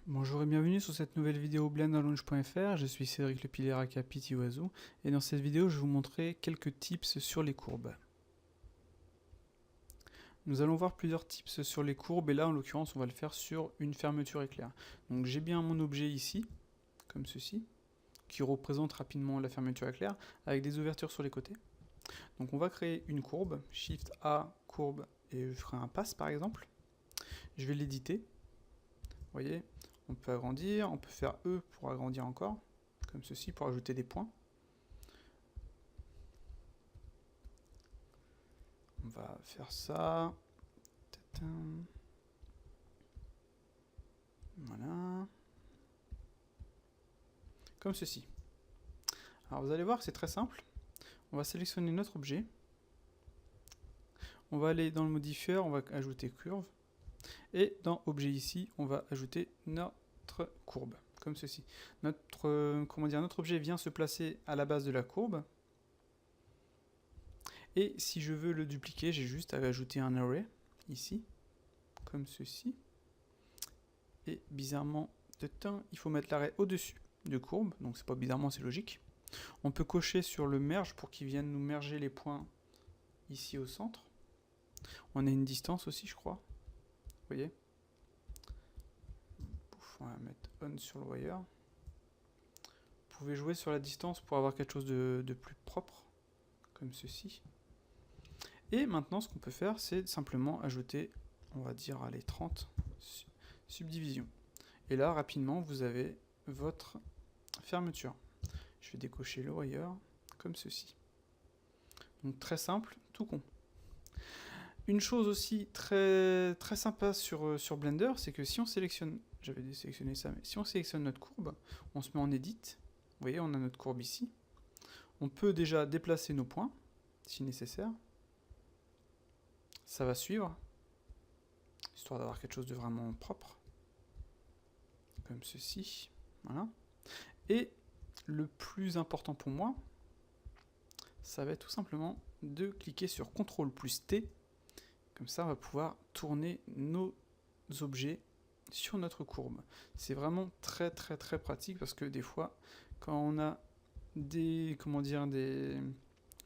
Bonjour et bienvenue sur cette nouvelle vidéo blenderlaunch.fr, je suis Cédric Lepiller aka Petit Oiseau et dans cette vidéo je vais vous montrer quelques tips sur les courbes. Nous allons voir plusieurs tips sur les courbes et là en l'occurrence on va le faire sur une fermeture éclair. Donc j'ai bien mon objet ici, comme ceci, qui représente rapidement la fermeture éclair avec des ouvertures sur les côtés. Donc on va créer une courbe, Shift A, courbe et je ferai un pass par exemple. Je vais l'éditer, vous voyez. On peut agrandir, on peut faire E pour agrandir encore, comme ceci, pour ajouter des points. On va faire ça. Voilà. Comme ceci. Alors vous allez voir que c'est très simple. On va sélectionner notre objet. On va aller dans le modifieur, on va ajouter curve. Et dans objet ici, on va ajouter notre courbe, comme ceci. Notre objet vient se placer à la base de la courbe. Et si je veux le dupliquer, j'ai juste à ajouter un array, ici, comme ceci. Et bizarrement, il faut mettre l'arrêt au-dessus de courbe, donc c'est pas bizarrement, c'est logique. On peut cocher sur le merge pour qu'il vienne nous merger les points ici au centre. On a une distance aussi, je crois. Vous voyez, on va mettre on sur le wire. Vous pouvez jouer sur la distance pour avoir quelque chose de plus propre, comme ceci. Et maintenant, ce qu'on peut faire, c'est simplement ajouter, on va dire, allez, 30 subdivisions. Et là, rapidement, vous avez votre fermeture. Je vais décocher le wire, comme ceci. Donc très simple, tout con. Une chose aussi très sympa sur Blender, c'est que si on sélectionne, j'avais désélectionné ça, mais si on sélectionne notre courbe, on se met en edit. Vous voyez, on a notre courbe ici. On peut déjà déplacer nos points, si nécessaire. Ça va suivre, histoire d'avoir quelque chose de vraiment propre. Comme ceci, voilà. Et le plus important pour moi, ça va être tout simplement de cliquer sur CTRL plus T. Comme ça, on va pouvoir tourner nos objets sur notre courbe. C'est vraiment très pratique parce que des fois, quand on a quand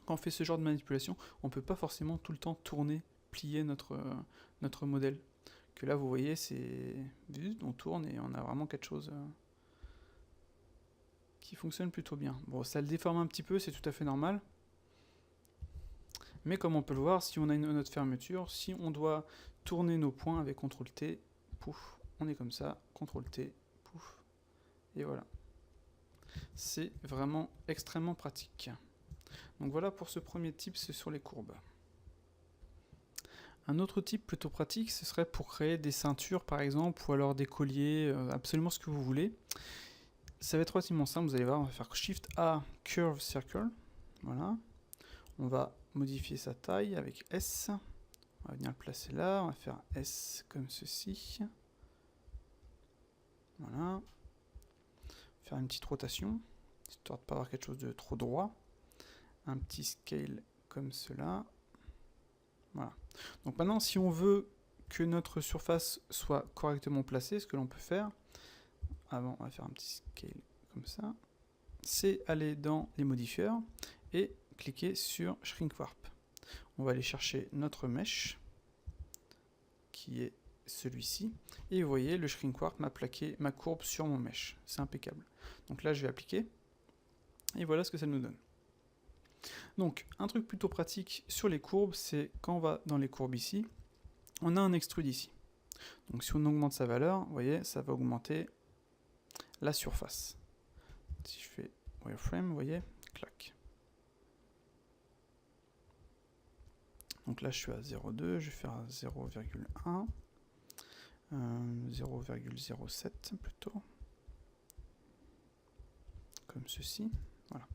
on fait ce genre de manipulation, on ne peut pas forcément tout le temps tourner, plier notre modèle. Que là, vous voyez, on tourne et on a vraiment quelque chose qui fonctionne plutôt bien. Bon, ça le déforme un petit peu, c'est tout à fait normal. Mais comme on peut le voir, si on a notre fermeture, si on doit tourner nos points avec CTRL-T, pouf, on est comme ça, CTRL-T, pouf, et voilà. C'est vraiment extrêmement pratique. Donc voilà pour ce premier type, c'est sur les courbes. Un autre type plutôt pratique, ce serait pour créer des ceintures par exemple, ou alors des colliers, absolument ce que vous voulez. Ça va être relativement simple, vous allez voir, on va faire Shift A, Curve Circle, voilà. On va modifier sa taille avec S. On va venir le placer là. On va faire S comme ceci. Voilà. Faire une petite rotation, histoire de ne pas avoir quelque chose de trop droit. Un petit scale comme cela. Voilà. Donc maintenant, si on veut que notre surface soit correctement placée, ce que l'on peut faire, avant, on va faire un petit scale comme ça, c'est aller dans les modifieurs et cliquer sur Shrink Warp. On va aller chercher notre mesh, qui est celui-ci, et vous voyez, le Shrink Warp m'a plaqué ma courbe sur mon mesh. C'est impeccable. Donc là, je vais appliquer, et voilà ce que ça nous donne. Donc, un truc plutôt pratique sur les courbes, c'est quand on va dans les courbes ici, on a un extrude ici. Donc si on augmente sa valeur, vous voyez, ça va augmenter la surface. Si je fais wireframe, vous voyez, clac. Donc là, je suis à 0,2, je vais faire 0,1, 0,07 plutôt, comme ceci. Voilà.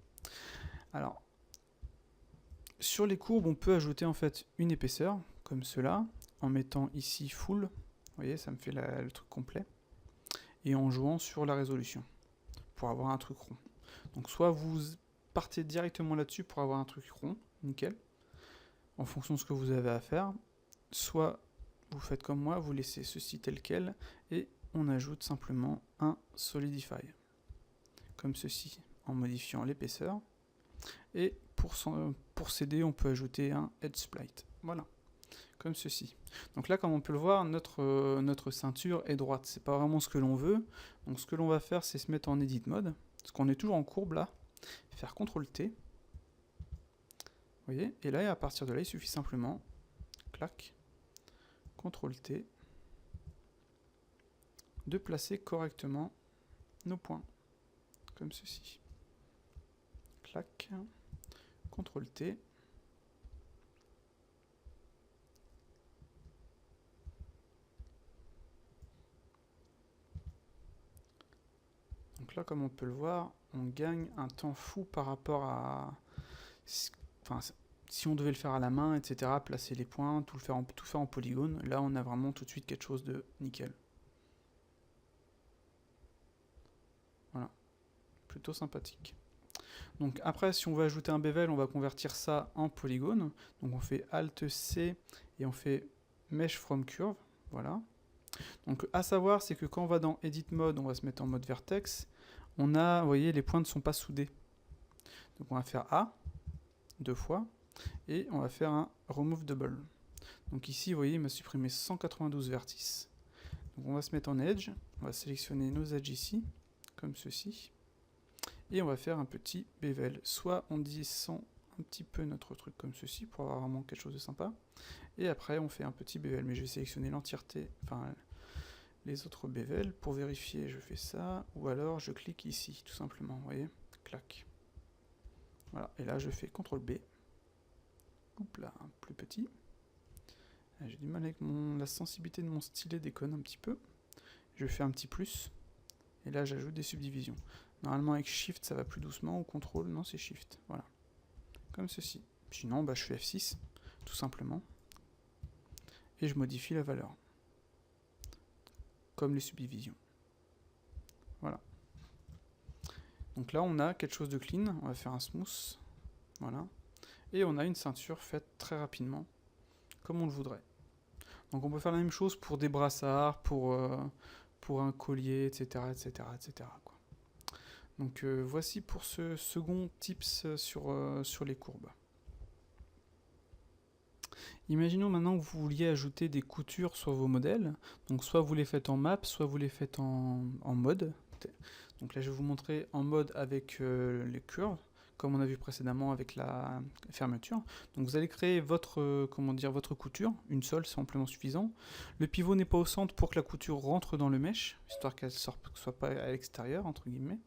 Alors, sur les courbes, on peut ajouter en fait une épaisseur, comme cela, en mettant ici full. Vous voyez, ça me fait le truc complet. Et en jouant sur la résolution, pour avoir un truc rond. Donc soit vous partez directement là-dessus pour avoir un truc rond, nickel, en fonction de ce que vous avez à faire, soit vous faites comme moi, vous laissez ceci tel quel, et on ajoute simplement un Solidify, comme ceci, en modifiant l'épaisseur. Et pour s'aider, on peut ajouter un Edge Splite. Voilà, comme ceci. Donc là, comme on peut le voir, notre ceinture est droite. C'est pas vraiment ce que l'on veut. Donc ce que l'on va faire, c'est se mettre en Edit Mode, parce qu'on est toujours en courbe là. Faire CTRL-T. Vous voyez, et là, à partir de là, il suffit simplement, clac, CTRL-T, de placer correctement nos points, comme ceci. Clac, CTRL-T. Donc là, comme on peut le voir, on gagne un temps fou par rapport à... Enfin, si on devait le faire à la main, etc., placer les points, tout faire en polygone, là on a vraiment tout de suite quelque chose de nickel. Voilà, plutôt sympathique. Donc après, si on veut ajouter un bevel, on va convertir ça en polygone. Donc on fait Alt-C et on fait Mesh from Curve, voilà. Donc à savoir, c'est que quand on va dans Edit Mode, on va se mettre en mode Vertex. On a, vous voyez, les points ne sont pas soudés. Donc on va faire A, 2 fois, et on va faire un Remove Double. Donc ici, vous voyez, il m'a supprimé 192 vertices. Donc on va se mettre en Edge, on va sélectionner nos edges ici, comme ceci, et on va faire un petit bevel. Soit on descend un petit peu notre truc comme ceci, pour avoir vraiment quelque chose de sympa, et après on fait un petit bevel, mais je vais sélectionner l'entièreté, enfin les autres bevels. Pour vérifier, je fais ça, ou alors je clique ici, tout simplement, vous voyez, clac. Voilà, et là je fais CTRL B, oups là, un plus petit. J'ai du mal avec la sensibilité de mon stylet déconne un petit peu. Je fais un petit plus, et là j'ajoute des subdivisions. Normalement avec Shift ça va plus doucement, ou CTRL, non c'est Shift, voilà. Comme ceci. Sinon bah, je fais F6, tout simplement, et je modifie la valeur. Comme les subdivisions. Voilà. Donc là on a quelque chose de clean, on va faire un smooth, voilà. Et on a une ceinture faite très rapidement, comme on le voudrait. Donc on peut faire la même chose pour des brassards, pour un collier, etc. etc., etc. quoi. Donc voici pour ce second tips sur les courbes. Imaginons maintenant que vous vouliez ajouter des coutures sur vos modèles. Donc soit vous les faites en map, soit vous les faites en mode. Donc là je vais vous montrer en mode avec les curves, comme on a vu précédemment avec la fermeture. Donc vous allez créer votre, votre couture, une seule, c'est amplement suffisant. Le pivot n'est pas au centre pour que la couture rentre dans le mesh, histoire qu'elle ne soit pas à l'extérieur, entre guillemets.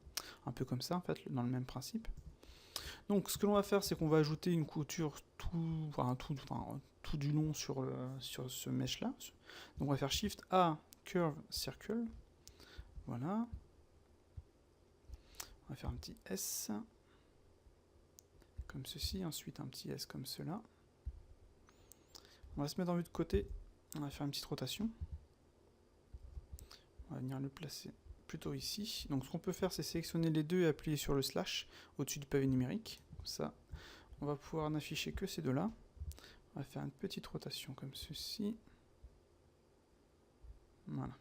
Un peu comme ça en fait, dans le même principe. Donc ce que l'on va faire, c'est qu'on va ajouter une couture tout du long sur ce mesh là. Donc on va faire Shift A, Curve, Circle. Voilà. On va faire un petit S. Comme ceci, ensuite un petit S comme cela. On va se mettre en vue de côté. On va faire une petite rotation. On va venir le placer plutôt ici. Donc ce qu'on peut faire, c'est sélectionner les deux et appuyer sur le slash au-dessus du pavé numérique. Comme ça, on va pouvoir n'afficher que ces deux-là. On va faire une petite rotation comme ceci. Voilà.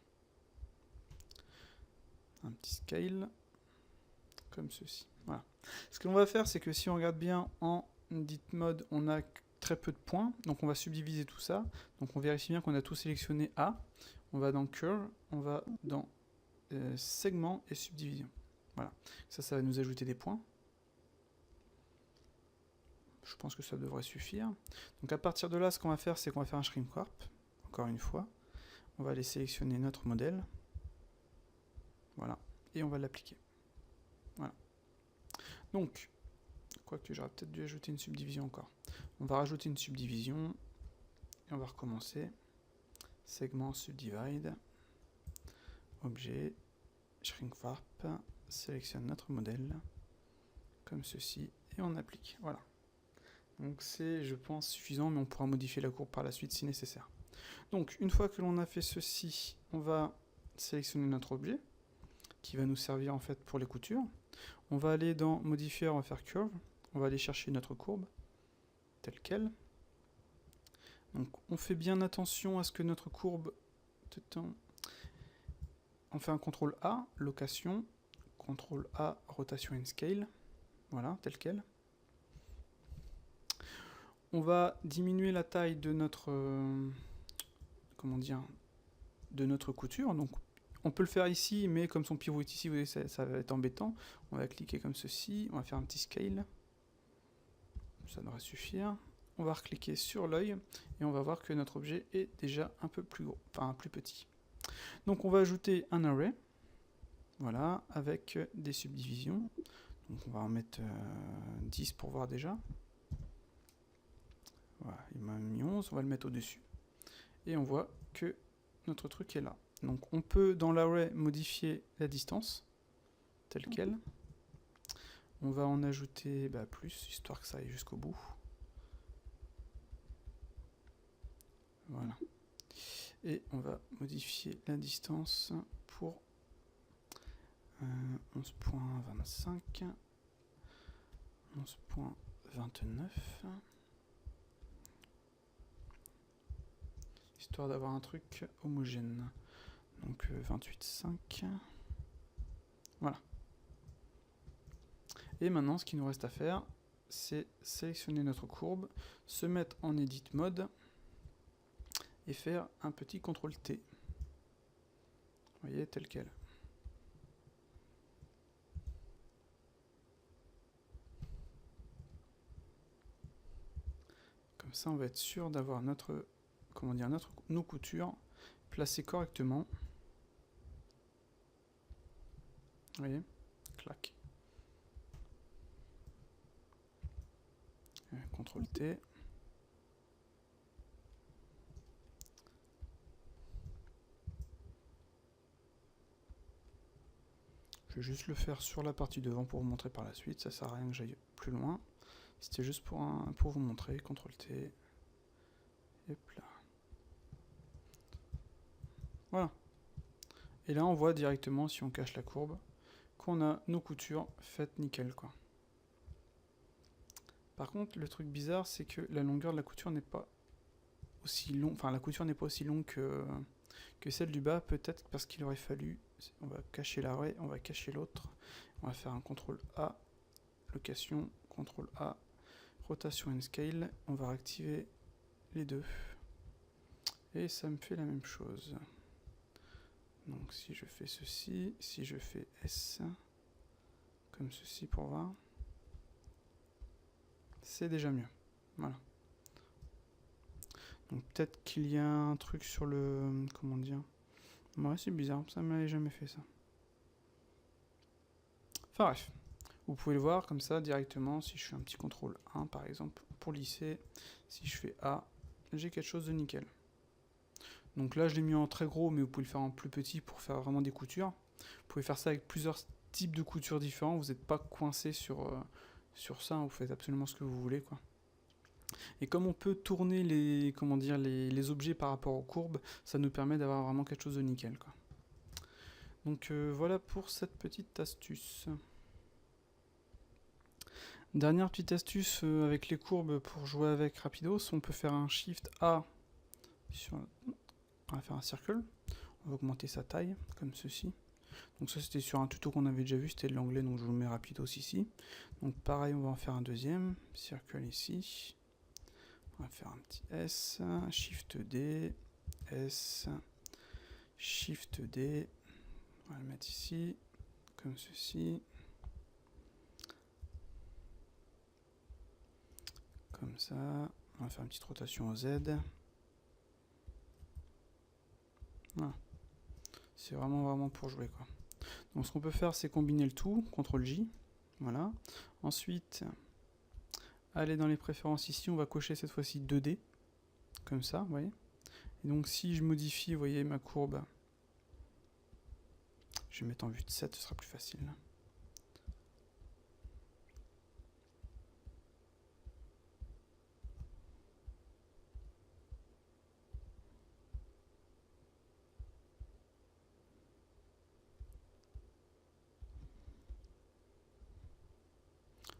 Un petit scale comme ceci. Voilà. Ce que l'on va faire, c'est que si on regarde bien en Edit Mode, on a très peu de points. Donc on va subdiviser tout ça. Donc on vérifie bien qu'on a tout sélectionné A. On va dans Curve, on va dans Segment et Subdivision. Voilà. Ça va nous ajouter des points. Je pense que ça devrait suffire. Donc à partir de là, ce qu'on va faire, c'est qu'on va faire un Shrink Warp. Encore une fois. On va aller sélectionner notre modèle. Voilà. Et on va l'appliquer. Voilà. Donc, quoique j'aurais peut-être dû ajouter une subdivision encore. On va rajouter une subdivision. Et on va recommencer. Segment, Subdivide. Objet. Shrink Warp. Sélectionne notre modèle. Comme ceci. Et on applique. Voilà. Donc c'est, je pense, suffisant, mais on pourra modifier la courbe par la suite si nécessaire. Donc, une fois que l'on a fait ceci, on va sélectionner notre objet, qui va nous servir en fait pour les coutures. On va aller dans Modifier, on va faire Curve. On va aller chercher notre courbe, telle qu'elle. Donc, on fait bien attention à ce que notre courbe on fait un CTRL A, location, CTRL A, rotation and scale, voilà, tel quel. On va diminuer la taille de notre, comment dire, de notre couture. Donc, on peut le faire ici, mais comme son pivot est ici, vous voyez, ça va être embêtant. On va cliquer comme ceci, on va faire un petit scale. Ça devrait suffire. On va recliquer sur l'œil et on va voir que notre objet est déjà un peu plus gros, enfin plus petit. Donc on va ajouter un array, voilà, avec des subdivisions. Donc on va en mettre 10 pour voir déjà. Voilà, il m'a mis 11, on va le mettre au-dessus. Et on voit que notre truc est là. Donc on peut dans l'array modifier la distance, telle quelle. On va en ajouter plus, histoire que ça aille jusqu'au bout. Voilà. Et on va modifier la distance pour 11.25, 11.29, histoire d'avoir un truc homogène. Donc 28.5. Voilà. Et maintenant, ce qu'il nous reste à faire, c'est sélectionner notre courbe, se mettre en Edit Mode, et faire un petit CTRL T. Vous voyez, tel quel. Comme ça, on va être sûr d'avoir notre, nos coutures placées correctement. Vous voyez, clac. CTRL T. Je vais juste le faire sur la partie devant pour vous montrer par la suite. Ça sert à rien que j'aille plus loin. C'était juste pour vous montrer. CTRL T. Et hop là. Voilà. Et là, on voit directement, si on cache la courbe, qu'on a nos coutures faites nickel, quoi. Par contre, le truc bizarre, c'est que la longueur de la couture n'est pas aussi longue. Enfin, la couture n'est pas aussi longue que celle du bas. Peut-être parce qu'il aurait fallu. On va cacher l'arrêt, on va cacher l'autre. On va faire un CTRL A, location, CTRL A, rotation and scale. On va réactiver les deux. Et ça me fait la même chose. Donc si je fais ceci, si je fais S, comme ceci pour voir, c'est déjà mieux. Voilà. Donc peut-être qu'il y a un truc sur le... Comment dire? Ouais, c'est bizarre, ça ne m'avait jamais fait ça. Enfin bref, vous pouvez le voir comme ça directement, si je fais un petit CTRL 1 par exemple, pour lisser, si je fais A, j'ai quelque chose de nickel. Donc là je l'ai mis en très gros, mais vous pouvez le faire en plus petit pour faire vraiment des coutures. Vous pouvez faire ça avec plusieurs types de coutures différents, vous n'êtes pas coincé sur ça, vous faites absolument ce que vous voulez, quoi. Et comme on peut tourner les objets par rapport aux courbes, ça nous permet d'avoir vraiment quelque chose de nickel, quoi. Donc voilà pour cette petite astuce. Dernière petite astuce avec les courbes pour jouer avec rapidos, on peut faire un Shift A on va faire un circle, on va augmenter sa taille comme ceci. Donc ça c'était sur un tuto qu'on avait déjà vu, c'était de l'anglais, donc je vous le mets rapidos ici. Donc pareil, on va en faire un deuxième, circle ici. On va faire un petit S, Shift D, S, Shift D. On va le mettre ici, comme ceci. Comme ça. On va faire une petite rotation au Z. Voilà. C'est vraiment pour jouer, quoi. Donc ce qu'on peut faire, c'est combiner le tout, CTRL J. Voilà. Ensuite, aller dans les préférences ici, on va cocher cette fois-ci 2D. Comme ça, vous voyez. Et donc si je modifie, vous voyez, ma courbe, je vais mettre en vue de 7, ce sera plus facile.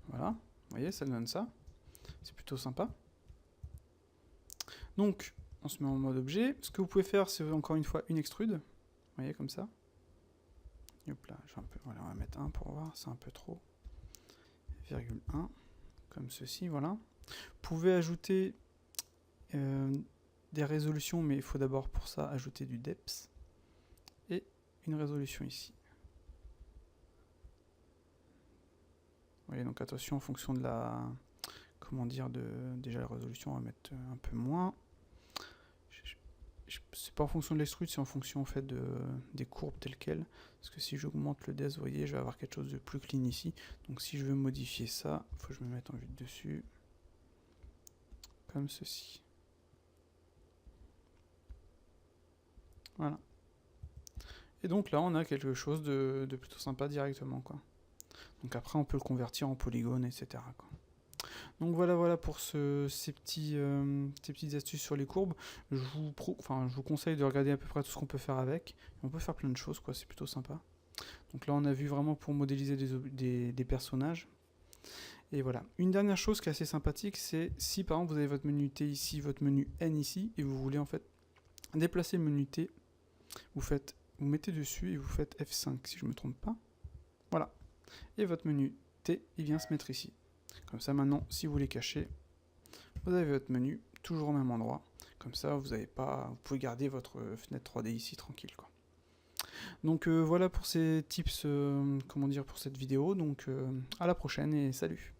Voilà, vous voyez, ça donne ça. C'est plutôt sympa. Donc, on se met en mode objet. Ce que vous pouvez faire, c'est encore une fois une extrude. Vous voyez, comme ça. Hop là, voilà, on va mettre 1 pour voir, c'est un peu trop. 0,1, comme ceci, voilà. Vous pouvez ajouter des résolutions, mais il faut d'abord pour ça ajouter du depth et une résolution ici. Vous voyez, donc attention en fonction de la, comment dire, déjà la résolution, on va mettre un peu moins. C'est pas en fonction de l'extrude, c'est en fonction en fait des courbes telles quelles. Parce que si j'augmente le depth, vous voyez, je vais avoir quelque chose de plus clean ici. Donc si je veux modifier ça, il faut que je me mette en vue de dessus, comme ceci. Voilà. Et donc là, on a quelque chose de plutôt sympa directement, quoi. Donc après, on peut le convertir en polygone, etc., quoi. Donc voilà pour ces petites astuces sur les courbes. Je vous conseille de regarder à peu près tout ce qu'on peut faire avec. On peut faire plein de choses, quoi, c'est plutôt sympa. Donc là, on a vu vraiment pour modéliser des personnages. Et voilà. Une dernière chose qui est assez sympathique, c'est si par exemple vous avez votre menu T ici, votre menu N ici, et vous voulez en fait déplacer le menu T, vous mettez dessus et vous faites F5 si je ne me trompe pas. Voilà. Et votre menu T, il vient se mettre ici. Comme ça maintenant, si vous voulez cacher, vous avez votre menu toujours au même endroit. Comme ça, vous pouvez garder votre fenêtre 3D ici tranquille, quoi. Donc voilà pour ces tips, pour cette vidéo. Donc à la prochaine et salut.